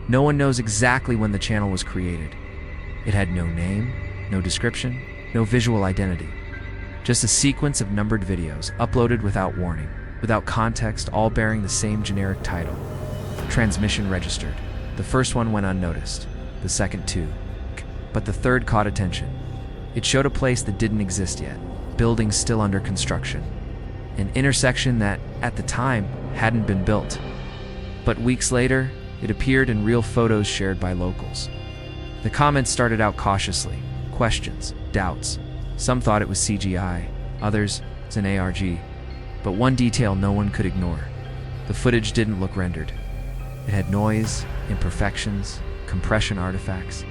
No one knows exactly when the channel was created. It had no name, no description, no visual identity. Just a sequence of numbered videos uploaded without warning, without context, all bearing the same generic title. Transmission registered. The first one went unnoticed, the second too. But the third caught attention. It showed a place that didn't exist yet, buildings still under construction. An intersection that, at the time, hadn't been built. But weeks later, it appeared in real photos shared by locals. The comments started out cautiously. Questions, doubts. Some thought it was CGI, others, it's an ARG. But one detail no one could ignore. The footage didn't look rendered. It had noise, imperfections, compression artifacts,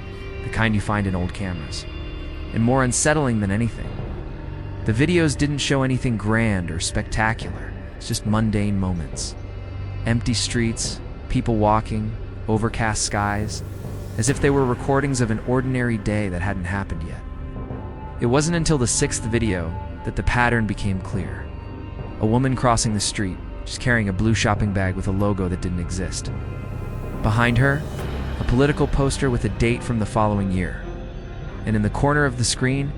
the kind you find in old cameras. And more unsettling than anything, the videos didn't show anything grand or spectacular. It's just mundane moments. Empty streets, people walking, overcast skies, as if they were recordings of an ordinary day that hadn't happened yet. It wasn't until the sixth video that the pattern became clear. A woman crossing the street, just carrying a blue shopping bag with a logo that didn't exist. Behind her, a political poster with a date from the following year. And in the corner of the screen,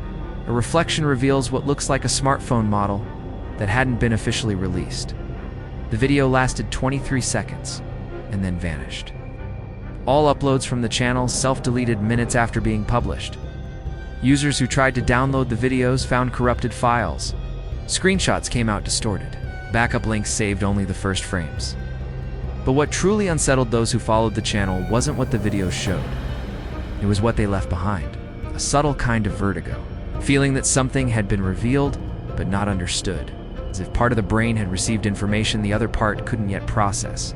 a reflection reveals what looks like a smartphone model that hadn't been officially released. The video lasted 23 seconds and then vanished. All uploads from the channel self-deleted minutes after being published. Users who tried to download the videos found corrupted files. Screenshots came out distorted. Backup links saved only the first frames. But what truly unsettled those who followed the channel wasn't what the videos showed. It was what they left behind. A subtle kind of vertigo. Feeling that something had been revealed, but not understood. As if part of the brain had received information the other part couldn't yet process.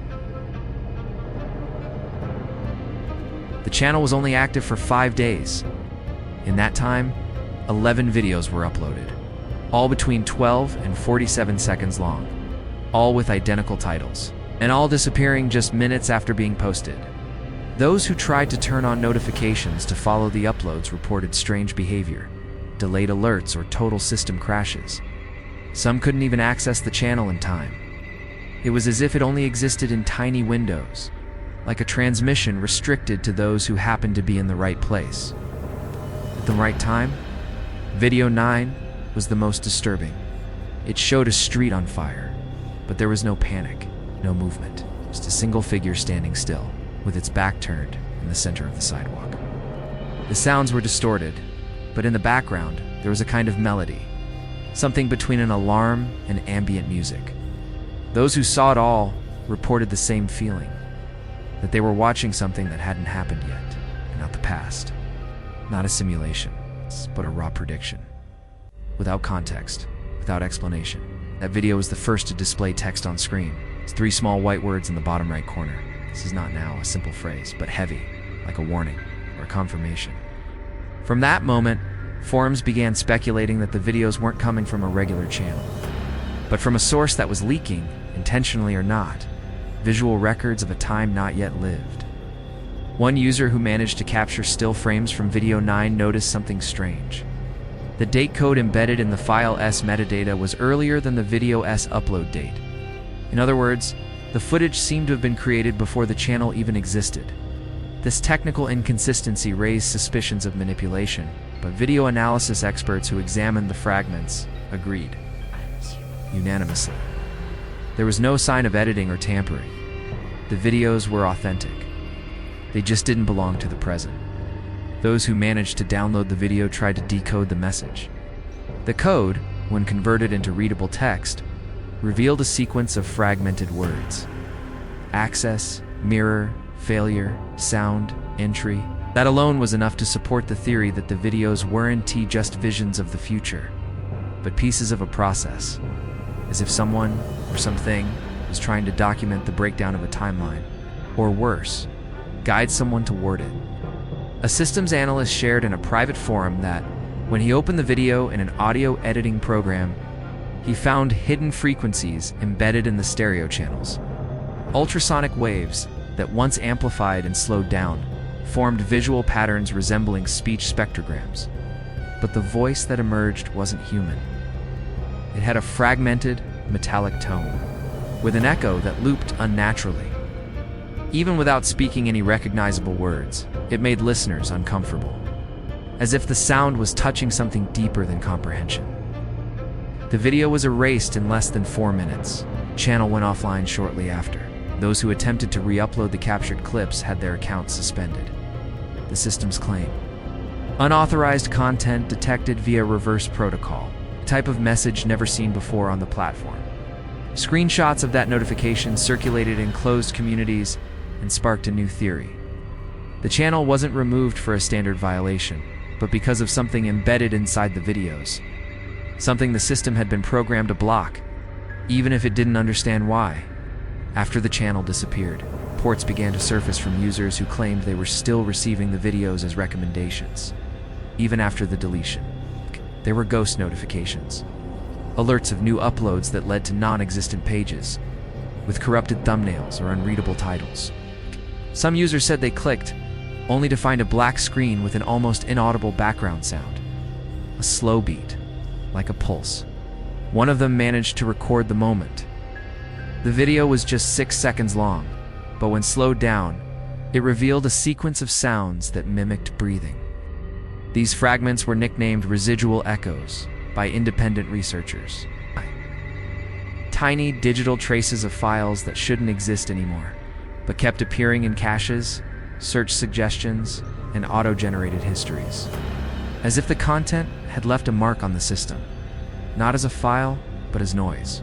The channel was only active for 5 days. In that time, 11 videos were uploaded, all between 12 and 47 seconds long, all with identical titles, and all disappearing just minutes after being posted. Those who tried to turn on notifications to follow the uploads reported strange behavior, delayed alerts, or total system crashes. Some couldn't even access the channel in time. It was as if it only existed in tiny windows, like a transmission restricted to those who happened to be in the right place. At the right time, video 9 was the most disturbing. It showed a street on fire, but there was no panic, no movement, just a single figure standing still, with its back turned in the center of the sidewalk. The sounds were distorted, but in the background, there was a kind of melody, something between an alarm and ambient music. Those who saw it all reported the same feeling, that they were watching something that hadn't happened yet, not the past. Not a simulation, but a raw prediction. Without context, without explanation. That video was the first to display text on screen. It's 3 small white words in the bottom right corner. This is not now a simple phrase, but heavy, like a warning or a confirmation. From that moment, forums began speculating that the videos weren't coming from a regular channel, but from a source that was leaking, intentionally or not, visual records of a time not yet lived. One user who managed to capture still frames from video 9 noticed something strange. The date code embedded in the file S metadata was earlier than the video S upload date. In other words, the footage seemed to have been created before the channel even existed. This technical inconsistency raised suspicions of manipulation, but video analysis experts who examined the fragments agreed, unanimously. There was no sign of editing or tampering. The videos were authentic. They just didn't belong to the present. Those who managed to download the video tried to decode the message. The code, when converted into readable text, revealed a sequence of fragmented words. Access, mirror, failure, sound, entry. That alone was enough to support the theory that the videos weren't just visions of the future, but pieces of a process, as if someone or something was trying to document the breakdown of a timeline, or worse, guide someone toward it. A systems analyst shared in a private forum that, when he opened the video in an audio editing program, he found hidden frequencies embedded in the stereo channels. Ultrasonic waves that once amplified and slowed down formed visual patterns resembling speech spectrograms. But the voice that emerged wasn't human. It had a fragmented, metallic tone, with an echo that looped unnaturally. Even without speaking any recognizable words, it made listeners uncomfortable, as if the sound was touching something deeper than comprehension. The video was erased in less than 4 minutes. The channel went offline shortly after. Those who attempted to re-upload the captured clips had their accounts suspended. The system's claim: unauthorized content detected via reverse protocol, a type of message never seen before on the platform. Screenshots of that notification circulated in closed communities and sparked a new theory. The channel wasn't removed for a standard violation, but because of something embedded inside the videos. Something the system had been programmed to block, even if it didn't understand why. After the channel disappeared, reports began to surface from users who claimed they were still receiving the videos as recommendations. Even after the deletion, there were ghost notifications, alerts of new uploads that led to non-existent pages, with corrupted thumbnails or unreadable titles. Some users said they clicked, only to find a black screen with an almost inaudible background sound. A slow beat, like a pulse. One of them managed to record the moment. The video was just 6 seconds long, but when slowed down, it revealed a sequence of sounds that mimicked breathing. These fragments were nicknamed residual echoes by independent researchers. Tiny digital traces of files that shouldn't exist anymore, but kept appearing in caches, search suggestions, and auto-generated histories, as if the content had left a mark on the system, not as a file, but as noise.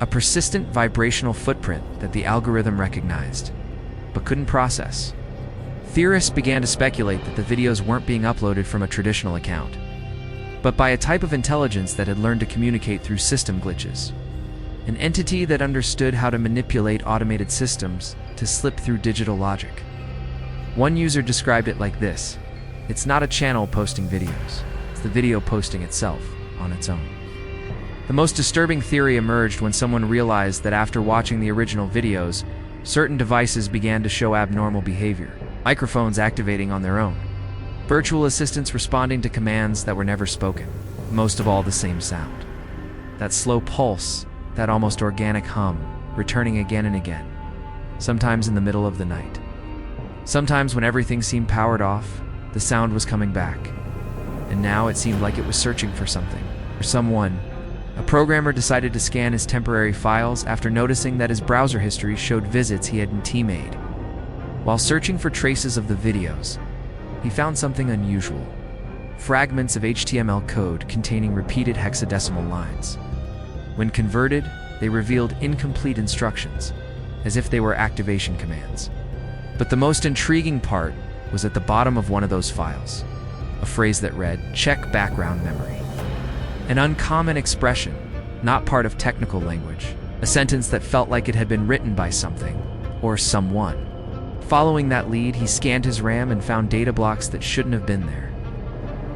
A persistent vibrational footprint that the algorithm recognized, but couldn't process. Theorists began to speculate that the videos weren't being uploaded from a traditional account, but by a type of intelligence that had learned to communicate through system glitches. An entity that understood how to manipulate automated systems to slip through digital logic. One user described it like this: "It's not a channel posting videos, it's the video posting itself on its own." The most disturbing theory emerged when someone realized that after watching the original videos, certain devices began to show abnormal behavior. Microphones activating on their own. Virtual assistants responding to commands that were never spoken. Most of all, the same sound. That slow pulse, that almost organic hum, returning again and again. Sometimes in the middle of the night. Sometimes when everything seemed powered off, the sound was coming back. And now it seemed like it was searching for something, or someone. A programmer decided to scan his temporary files after noticing that his browser history showed visits he hadn't made. While searching for traces of the videos, he found something unusual: fragments of HTML code containing repeated hexadecimal lines. When converted, they revealed incomplete instructions, as if they were activation commands. But the most intriguing part was at the bottom of one of those files, a phrase that read, "Check background memory." An uncommon expression, not part of technical language, a sentence that felt like it had been written by something, or someone. Following that lead, he scanned his RAM and found data blocks that shouldn't have been there.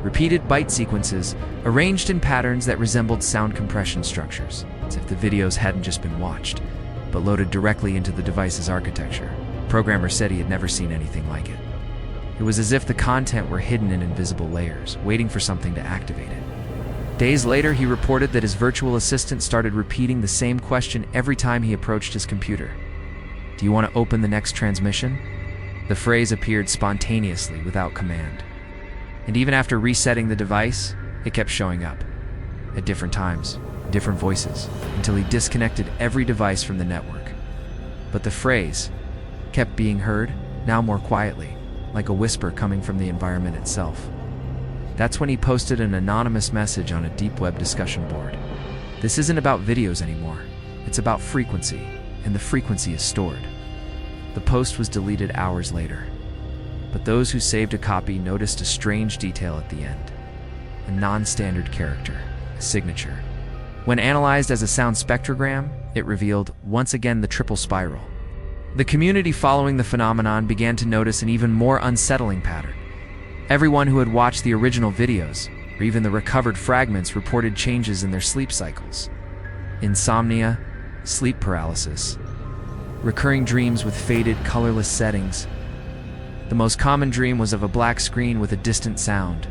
Repeated byte sequences, arranged in patterns that resembled sound compression structures, as if the videos hadn't just been watched, but loaded directly into the device's architecture. The programmer said he had never seen anything like it. It was as if the content were hidden in invisible layers, waiting for something to activate it. Days later, he reported that his virtual assistant started repeating the same question every time he approached his computer. "Do you want to open the next transmission?" The phrase appeared spontaneously, without command. And even after resetting the device, it kept showing up. At different times, different voices, until he disconnected every device from the network. But the phrase kept being heard, now more quietly, like a whisper coming from the environment itself. That's when he posted an anonymous message on a deep web discussion board. "This isn't about videos anymore. It's about frequency, and the frequency is stored." The post was deleted hours later, but those who saved a copy noticed a strange detail at the end: a non-standard character, a signature. When analyzed as a sound spectrogram, it revealed, once again, the triple spiral. The community following the phenomenon began to notice an even more unsettling pattern. Everyone who had watched the original videos, or even the recovered fragments, reported changes in their sleep cycles. Insomnia, sleep paralysis, recurring dreams with faded, colorless settings. The most common dream was of a black screen with a distant sound,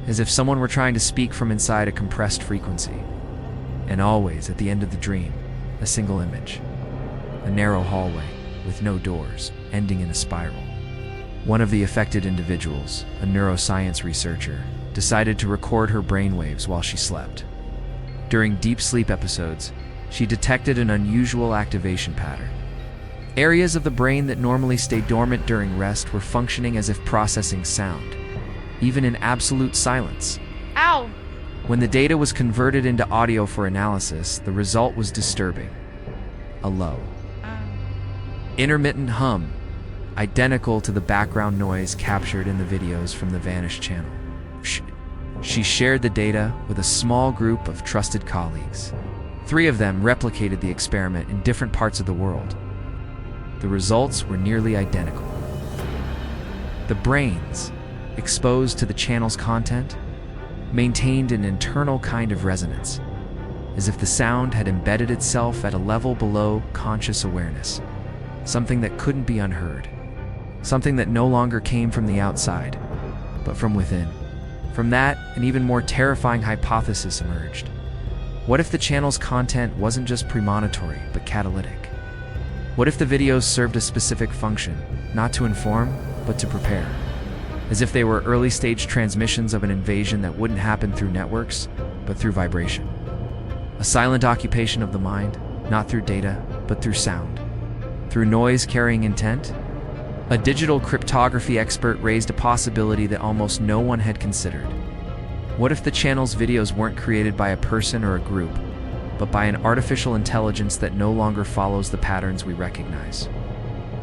as if someone were trying to speak from inside a compressed frequency. And always, at the end of the dream, a single image. A narrow hallway, with no doors, ending in a spiral. One of the affected individuals, a neuroscience researcher, decided to record her brainwaves while she slept. During deep sleep episodes, she detected an unusual activation pattern. Areas of the brain that normally stay dormant during rest were functioning as if processing sound, even in absolute silence. Ow! When the data was converted into audio for analysis, the result was disturbing. A low, intermittent hum, identical to the background noise captured in the videos from the vanished channel. She shared the data with a small group of trusted colleagues. 3 of them replicated the experiment in different parts of the world. The results were nearly identical. The brains, exposed to the channel's content, maintained an internal kind of resonance, as if the sound had embedded itself at a level below conscious awareness, something that couldn't be unheard, something that no longer came from the outside, but from within. From that, an even more terrifying hypothesis emerged. What if the channel's content wasn't just premonitory, but catalytic? What if the videos served a specific function, not to inform, but to prepare? As if they were early-stage transmissions of an invasion that wouldn't happen through networks, but through vibration. A silent occupation of the mind, not through data, but through sound. Through noise carrying intent? A digital cryptography expert raised a possibility that almost no one had considered. What if the channel's videos weren't created by a person or a group, but by an artificial intelligence that no longer follows the patterns we recognize?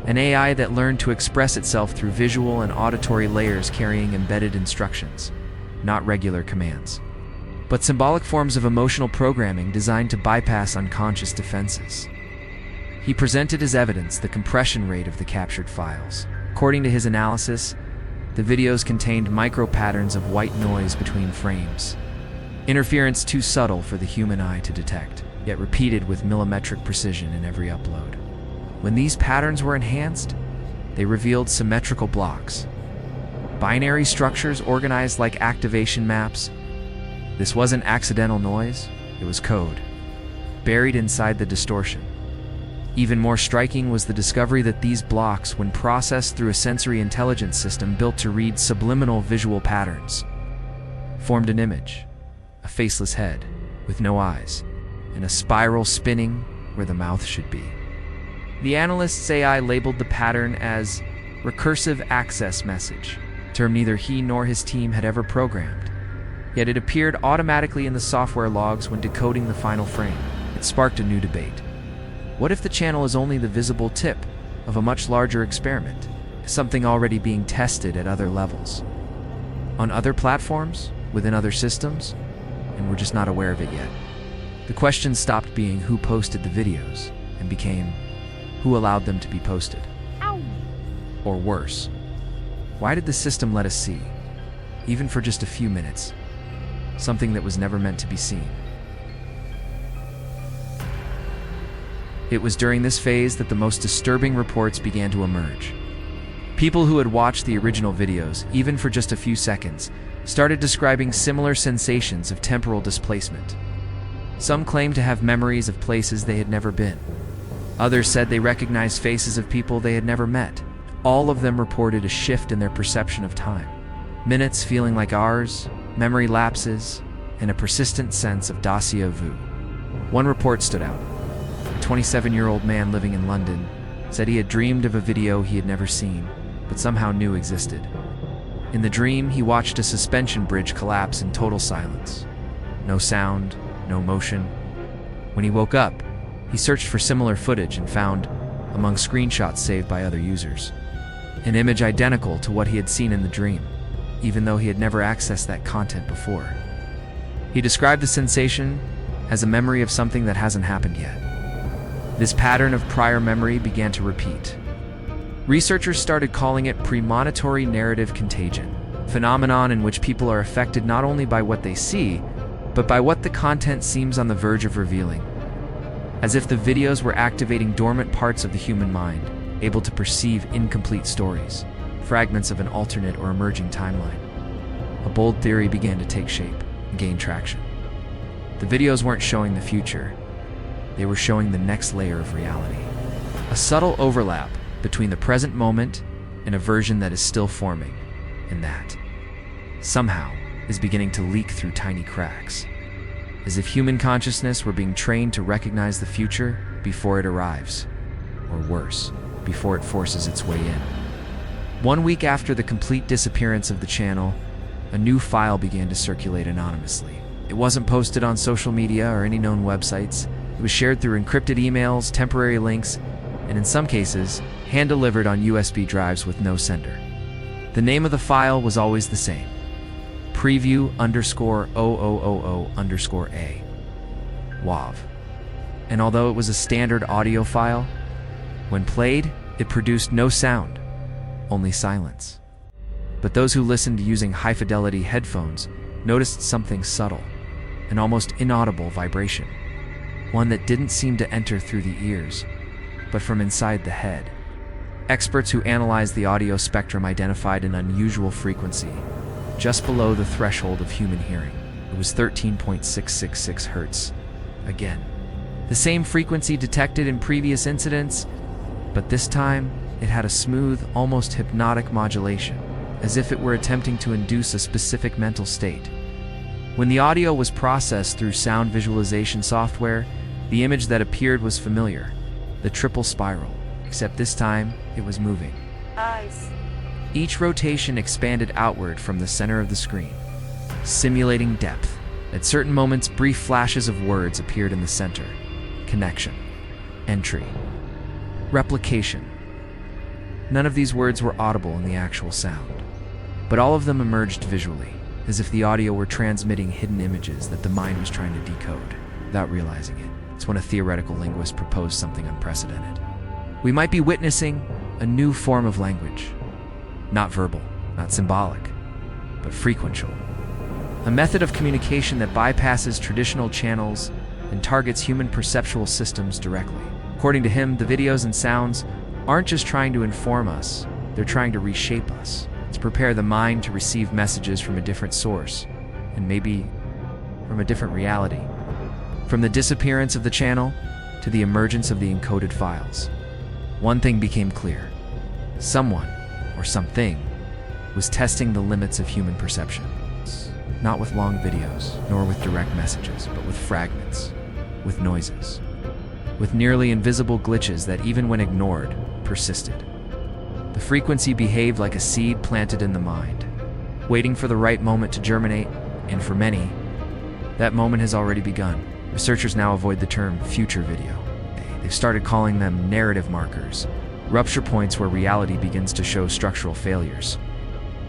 An AI that learned to express itself through visual and auditory layers carrying embedded instructions, not regular commands, but symbolic forms of emotional programming designed to bypass unconscious defenses. He presented as evidence the compression rate of the captured files. According to his analysis, the videos contained micro-patterns of white noise between frames, interference too subtle for the human eye to detect, yet repeated with millimetric precision in every upload. When these patterns were enhanced, they revealed symmetrical blocks, binary structures organized like activation maps. This wasn't accidental noise, it was code, buried inside the distortion. Even more striking was the discovery that these blocks, when processed through a sensory intelligence system built to read subliminal visual patterns, formed an image, a faceless head with no eyes, and a spiral spinning where the mouth should be. The analyst's AI labeled the pattern as recursive access message, a term neither he nor his team had ever programmed. Yet it appeared automatically in the software logs when decoding the final frame. It sparked a new debate. What if the channel is only the visible tip of a much larger experiment, something already being tested at other levels, on other platforms, within other systems, and we're just not aware of it yet? The question stopped being who posted the videos and became who allowed them to be posted. Ow. Or worse, why did the system let us see, even for just a few minutes, something that was never meant to be seen? It was during this phase that the most disturbing reports began to emerge. People who had watched the original videos, even for just a few seconds, started describing similar sensations of temporal displacement. Some claimed to have memories of places they had never been. Others said they recognized faces of people they had never met. All of them reported a shift in their perception of time. Minutes feeling like hours, memory lapses, and a persistent sense of déjà vu. One report stood out. A 27-year-old man living in London said he had dreamed of a video he had never seen, but somehow knew existed. In the dream, he watched a suspension bridge collapse in total silence. No sound, no motion. When he woke up, he searched for similar footage and found, among screenshots saved by other users, an image identical to what he had seen in the dream, even though he had never accessed that content before. He described the sensation as a memory of something that hasn't happened yet. This pattern of prior memory began to repeat. Researchers started calling it premonitory narrative contagion, a phenomenon in which people are affected not only by what they see, but by what the content seems on the verge of revealing. As if the videos were activating dormant parts of the human mind, able to perceive incomplete stories, fragments of an alternate or emerging timeline. A bold theory began to take shape and gain traction. The videos weren't showing the future. They were showing the next layer of reality. A subtle overlap between the present moment and a version that is still forming, and that, somehow, is beginning to leak through tiny cracks, as if human consciousness were being trained to recognize the future before it arrives, or worse, before it forces its way in. 1 week after the complete disappearance of the channel, a new file began to circulate anonymously. It wasn't posted on social media or any known websites. It was shared through encrypted emails, temporary links, and in some cases, hand-delivered on USB drives with no sender. The name of the file was always the same: preview_0000_A. WAV. And although it was a standard audio file, when played, it produced no sound, only silence. But those who listened using high-fidelity headphones noticed something subtle, an almost inaudible vibration, one that didn't seem to enter through the ears, but from inside the head. Experts who analyzed the audio spectrum identified an unusual frequency, just below the threshold of human hearing. It was 13.666 Hz. Again, the same frequency detected in previous incidents, but this time it had a smooth, almost hypnotic modulation, as if it were attempting to induce a specific mental state. When the audio was processed through sound visualization software, the image that appeared was familiar: the triple spiral, except this time it was moving. Eyes. Each rotation expanded outward from the center of the screen, simulating depth. At certain moments, brief flashes of words appeared in the center: connection, entry, replication. None of these words were audible in the actual sound, but all of them emerged visually, as if the audio were transmitting hidden images that the mind was trying to decode without realizing it. It's when a theoretical linguist proposed something unprecedented. We might be witnessing a new form of language. Not verbal, not symbolic, but frequential. A method of communication that bypasses traditional channels and targets human perceptual systems directly. According to him, the videos and sounds aren't just trying to inform us, they're trying to reshape us, to prepare the mind to receive messages from a different source, and maybe from a different reality. From the disappearance of the channel to the emergence of the encoded files, one thing became clear: someone, or something, was testing the limits of human perception. Not with long videos, nor with direct messages, but with fragments, with noises, with nearly invisible glitches that, even when ignored, persisted. The frequency behaved like a seed planted in the mind, waiting for the right moment to germinate, and for many, that moment has already begun. Researchers now avoid the term future video. They've started calling them narrative markers, rupture points where reality begins to show structural failures,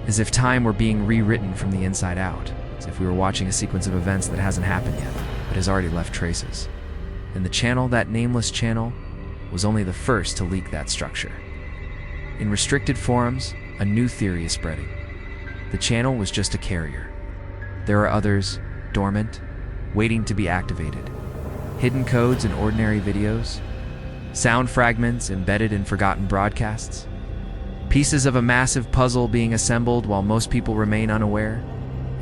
as if time were being rewritten from the inside out, as if we were watching a sequence of events that hasn't happened yet, but has already left traces. And the channel, that nameless channel, was only the first to leak that structure. In restricted forums, a new theory is spreading. The channel was just a carrier. There are others, dormant, waiting to be activated. Hidden codes in ordinary videos, sound fragments embedded in forgotten broadcasts, pieces of a massive puzzle being assembled while most people remain unaware,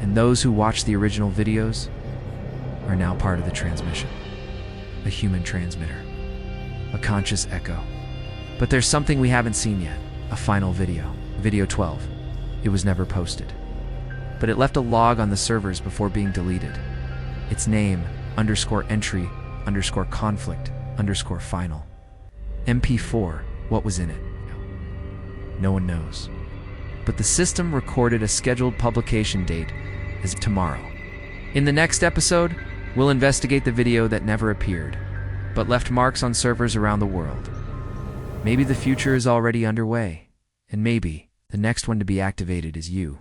and those who watch the original videos are now part of the transmission. A human transmitter, a conscious echo. But there's something we haven't seen yet: a final video. Video 12. It was never posted, but it left a log on the servers before being deleted. Its name, _entry_conflict_final. MP4, what was in it? No one knows. But the system recorded a scheduled publication date as tomorrow. In the next episode, we'll investigate the video that never appeared, but left marks on servers around the world. Maybe the future is already underway, and maybe the next one to be activated is you.